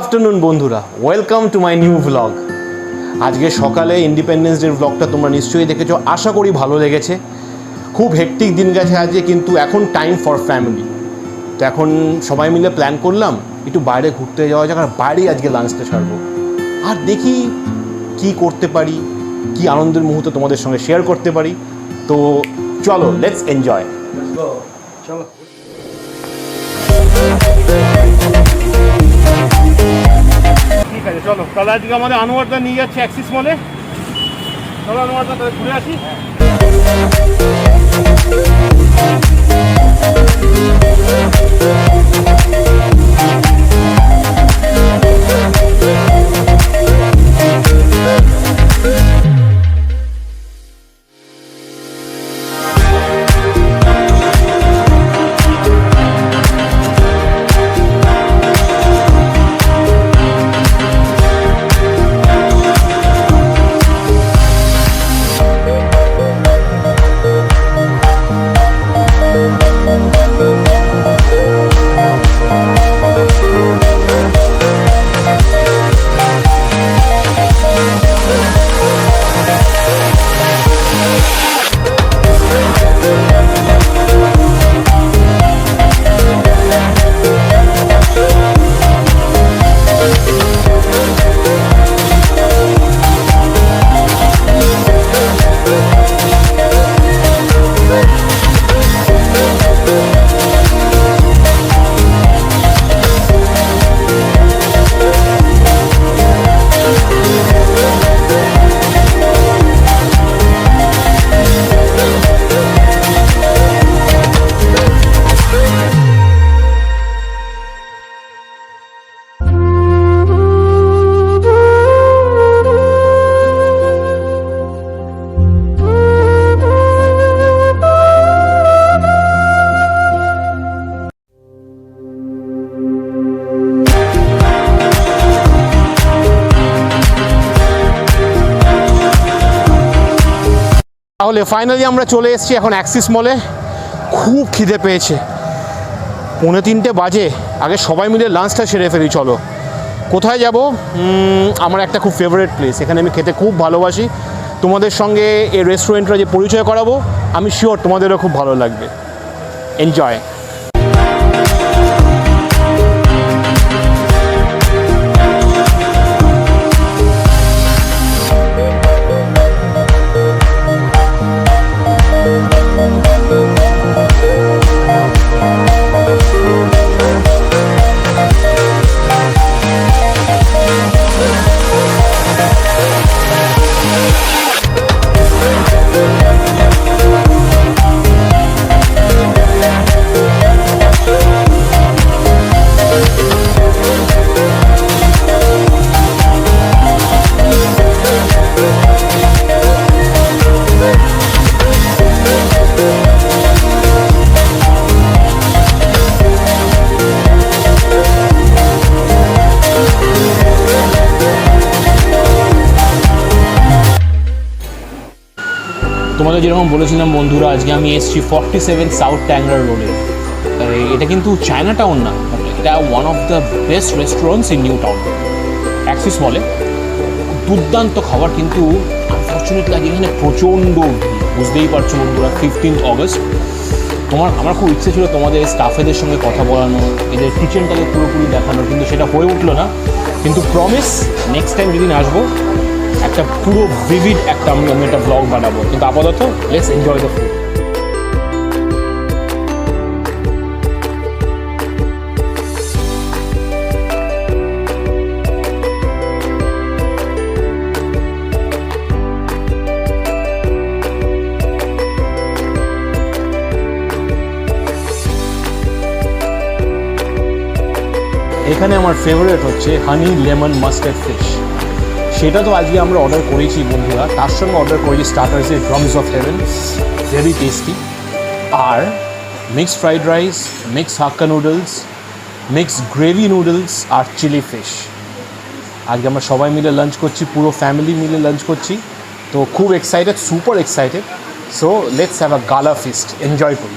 Afternoon বন্ধুরা, welcome to my new blog. আজকে সকালে ইন্ডিপেন্ডেন্স ডে ব্লগটা তোমরা নিশ্চয়ই দেখেছো, আশা করি ভালো লেগেছে। খুব হেক্টিক দিন গেছে আজকে, কিন্তু এখন টাইম ফর ফ্যামিলি। তো এখন সবাই মিলে প্ল্যান করলাম একটু বাইরে ঘুরতে যাওয়া যাক, আর বাইরেই আজকে লাঞ্চটা ছাড়বো। আর দেখি কি করতে পারি, কি আনন্দের মুহূর্ত তোমাদের সঙ্গে শেয়ার করতে পারি। তো চলো, লেটস এনজয়। চলো ঠিক আছে, চলো তাহলে আজকে আমাদের আনোয়ারদা নিয়ে যাচ্ছে অ্যাক্সিস মলে। চলো আনোয়ারদা, তাহলে ঘুরে আসি। তাহলে ফাইনালি আমরা চলে এসেছি এখন অ্যাক্সিস মলে। খুব খিদে পেয়েছে, 2:45 বাজে। আগে সবাই মিলে লাঞ্চটা সেরে ফেলি। চলো কোথায় যাব? আমার একটা খুব ফেভারিট প্লেস, এখানে আমি খেতে খুব ভালোবাসি। তোমাদের সঙ্গে এই রেস্টুরেন্টটা যে পরিচয় করাবো, আমি শিওর তোমাদেরও খুব ভালো লাগবে। এনজয়। তোমাদের যেরকম বলেছিলাম বন্ধুরা, আজকে আমি এসেছি 47 সাউথ ট্যাংরা রোডে। এটা কিন্তু চায়না টাউন না, এটা one of the best restaurants in new town, Axis মলে। দুর্দান্ত খাবার, কিন্তু আনফর্চুনেটলি আজকে এখানে প্রচণ্ড বুঝতেই পারছো বন্ধুরা। 15 অগস্ট। আমার খুব ইচ্ছে ছিল তোমাদের স্টাফেদের সঙ্গে কথা বলানো, এদের কিচেনটাকে পুরোপুরি দেখানো, কিন্তু সেটা হয়ে উঠলো না। কিন্তু প্রমিস, নেক্সট টাইম যেদিন আসবো একটা পুরো ভিভিড আমি একটা ব্লগ বানাবো। কিন্তু আপাতত লেটস এনজয় দ্য ফুড। এখানে আমার ফেভারিট হচ্ছে হানি লেমন মাস্টার্ড ফিশ। সেটা তো আজকে আমরা অর্ডার করেছি বন্ধুরা। তার সঙ্গে অর্ডার করেছি স্টার্টার্সে drums of heaven, very tasty. আর mixed fried rice, mixed Hakka noodles, mixed gravy noodles আর চিলি ফিশ। আজকে আমরা সবাই মিলে লাঞ্চ করছি, পুরো ফ্যামিলি মিলে লাঞ্চ করছি। তো খুব excited, super excited. So let's have a গালা ফিস্ট, এনজয় করি।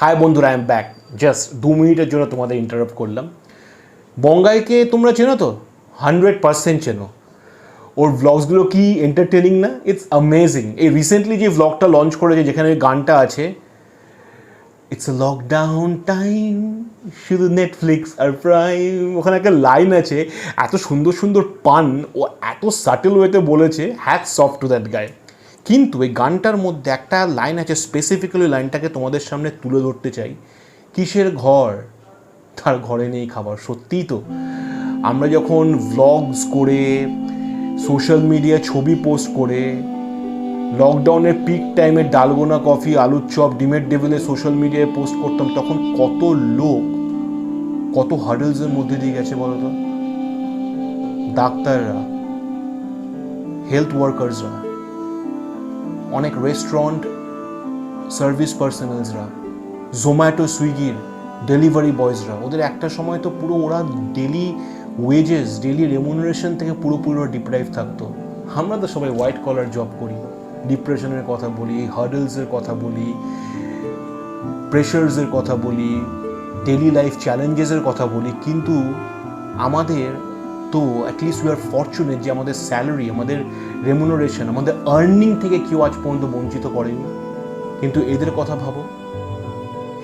হাই বন্ধুরা, আই এম ব্যাক। জাস্ট 2 মিনিটের জন্য তোমাদের ইন্টারাপ্ট করলাম। বঙ্গাইকে তোমরা চেনো তো? 100% চেনো। ওর ভ্লগসগুলো কি এন্টারটেনিং না? It's amazing. এই রিসেন্টলি যে ভ্লগটা লঞ্চ করেছে যেখানে ওই গানটা আছে, ইটস এ লকডাউন টাইম, শুধু নেটফ্লিক্স আর প্রাইম, ওখানে একটা লাইন আছে, এত সুন্দর সুন্দর পান ও এত সাটেল ওয়েতে বলেছে, hats off to that guy. কিন্তু এই গানটার মধ্যে একটা লাইন আছে, স্পেসিফিক্যালি লাইনটাকে তোমাদের সামনে তুলে ধরতে চাই। কিসের ঘর, তার ঘরে নেই খাবার। সত্যিই তো, আমরা যখন ভ্লগস করে সোশ্যাল মিডিয়া ছবি পোস্ট করে লকডাউনের পিক টাইমে ডালগোনা কফি, আলুর চপ, ডিমের টেবিলে সোশ্যাল মিডিয়ায় পোস্ট করতাম, তখন কত লোক কত হার্ডলসের মধ্যে দিয়ে গেছে বলো তো। ডাক্তাররা, হেলথ ওয়ার্কার্সরা, অনেক রেস্টুরেন্ট সার্ভিস পার্সোনালসরা, জোম্যাটো সুইগির ডেলিভারি বয়েজরা, ওদের একটা সময় তো পুরো ওরা ডেলি ওয়েজেস, ডেলি রেমুনারেশন থেকে পুরোপুরি ডিপ্রাইভ থাকতো। আমরা তো সবাই হোয়াইট কলার জব করি, ডিপ্রেশনের কথা বলি, হার্ডলসের কথা বলি, প্রেশারসের কথা বলি, ডেলি লাইফ চ্যালেঞ্জেসের কথা বলি, কিন্তু আমাদের তো অ্যাটলিস্ট উই আর ফরচুনেট যে আমাদের স্যালারি, আমাদের রেমুনারেশন, আমাদের আর্নিং থেকে কেউ আজ পর্যন্ত বঞ্চিত করেনি। কিন্তু এদের কথা ভাবো,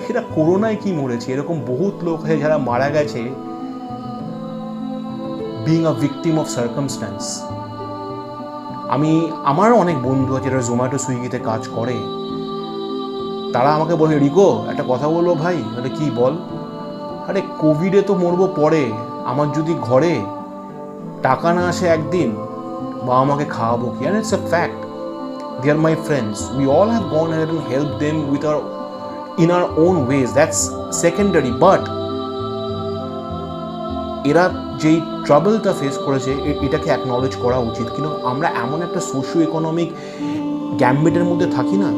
এরা করোনায় কি মরেছে, এরকম বহুত লোক আছে যারা মারা গেছে being a victim of circumstance. আমারও অনেক বন্ধু আছে যারা জোম্যাটো সুইগিতে কাজ করে, তারা আমাকে বলে, রিকো একটা কথা বলবো ভাই। আরে কি বল? আরে কোভিডে তো মরবো পরে, আমার যদি ঘরে টাকা না আসে একদিন, বা আমাকে খাওয়াবো কি? And it's a fact. They are my friends, we all have gone ahead and help them with in our own ways, that's secondary, but এরা যেই ট্রাবলটা ফেস করেছে এটাকে অ্যাকনলেজ করা উচিত। কিন্তু আমরা এমন একটা সোশিও ইকোনমিক গ্যাম্বিটের মধ্যে থাকি না,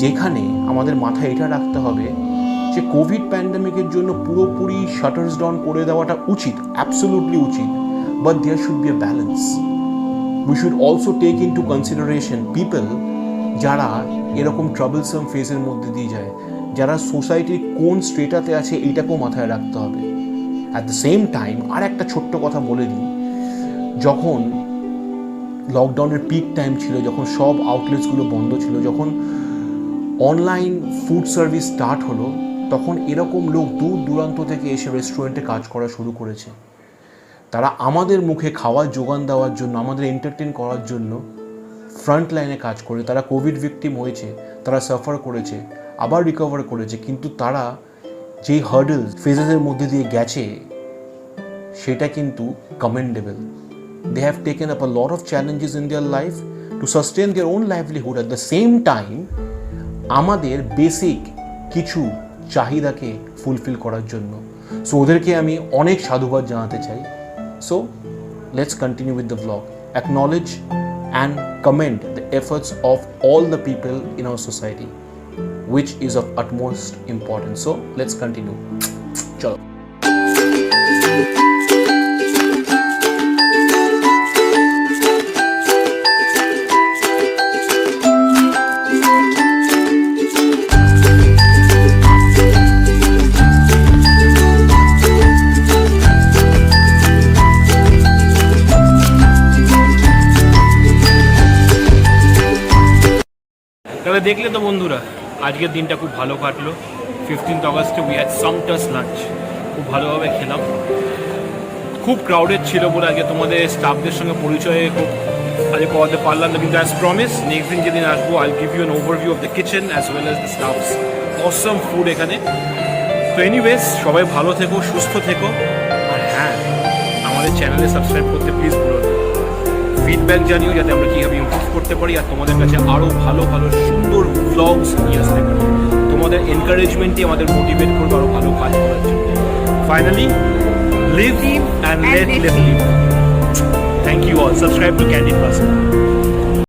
যেখানে আমাদের মাথায় এটা রাখতে হবে যে কোভিড প্যান্ডেমিকের জন্য পুরোপুরি শাটার্স ডাউন করে দেওয়াটা উচিত, অ্যাবসলিউটলি উচিত, but there should be a balance. We should also take into consideration people যারা এরকম ট্রাবলসাম ফেজের মধ্যে দিয়ে যায়, যারা সোসাইটির কোন স্ট্রেটাতে আছে এইটাকেও মাথায় রাখতে হবে। অ্যাট দ্য সেম টাইম আর একটা ছোট্ট কথা বলে দিই, যখন লকডাউনের পিক টাইম ছিল, যখন সব আউটলেটসগুলো বন্ধ ছিল, যখন অনলাইন ফুড সার্ভিস স্টার্ট হলো, তখন এরকম লোক দূর দূরান্ত থেকে এসে রেস্টুরেন্টে কাজ করা শুরু করেছে। তারা আমাদের মুখে খাওয়ার যোগান দেওয়ার জন্য, আমাদের এন্টারটেন করার জন্য ফ্রন্ট লাইনে কাজ করে। তারা কোভিড ভিকটিম হয়েছে, তারা সাফার করেছে, আবার রিকভার করেছে, কিন্তু তারা যেই হার্ডলস ফেজেসের মধ্যে দিয়ে গেছে সেটা কিন্তু commendable. They have taken up a lot of challenges in their life to sustain their own livelihood. At the same time আমাদের বেসিক কিছু চাহিদাকে ফুলফিল করার জন্য। সো ওদেরকে আমি অনেক সাধুবাদ জানাতে চাই। So let's continue with the vlog. Acknowledge and commend the efforts of all the people in our society, which is of utmost importance. So let's continue. Chalo. তাহলে দেখলে তো বন্ধুরা, আজকের দিনটা খুব ভালো কাটলো। 15th অগস্টে উই হ্যাড সামটাস লাঞ্চ, খুব ভালোভাবে খেলাম। খুব ক্রাউডেড ছিল বলে আজকে তোমাদের স্টাফদের সঙ্গে পরিচয়ে খুব আজকে করাতে পারলাম না, কিন্তু অ্যাজ প্রমিস নেক্সট দিন যেদিন আসবো I give you an overview of the kitchen as well as the staffs. Assam food এখানে। তো এনিওয়েজ, সবাই ভালো থেকো, সুস্থ থেকো, আর হ্যাঁ, আমাদের চ্যানেলে সাবস্ক্রাইব করতে প্লিজ ভুলো না। ফিডব্যাক জানিও যাতে আমরা কীভাবে ইমপ্রুভ করতে পারি আর তোমাদের কাছে আরও ভালো ভালো সুন্দর ভ্লগস নিয়ে আসতে পারি। তোমাদের এনকারেজমেন্টই আমাদের মোটিভেট করবে আরও ভালো কাজ করার জন্য। Finally, live and let live. Thank you all. Subscribe to Candid Plus.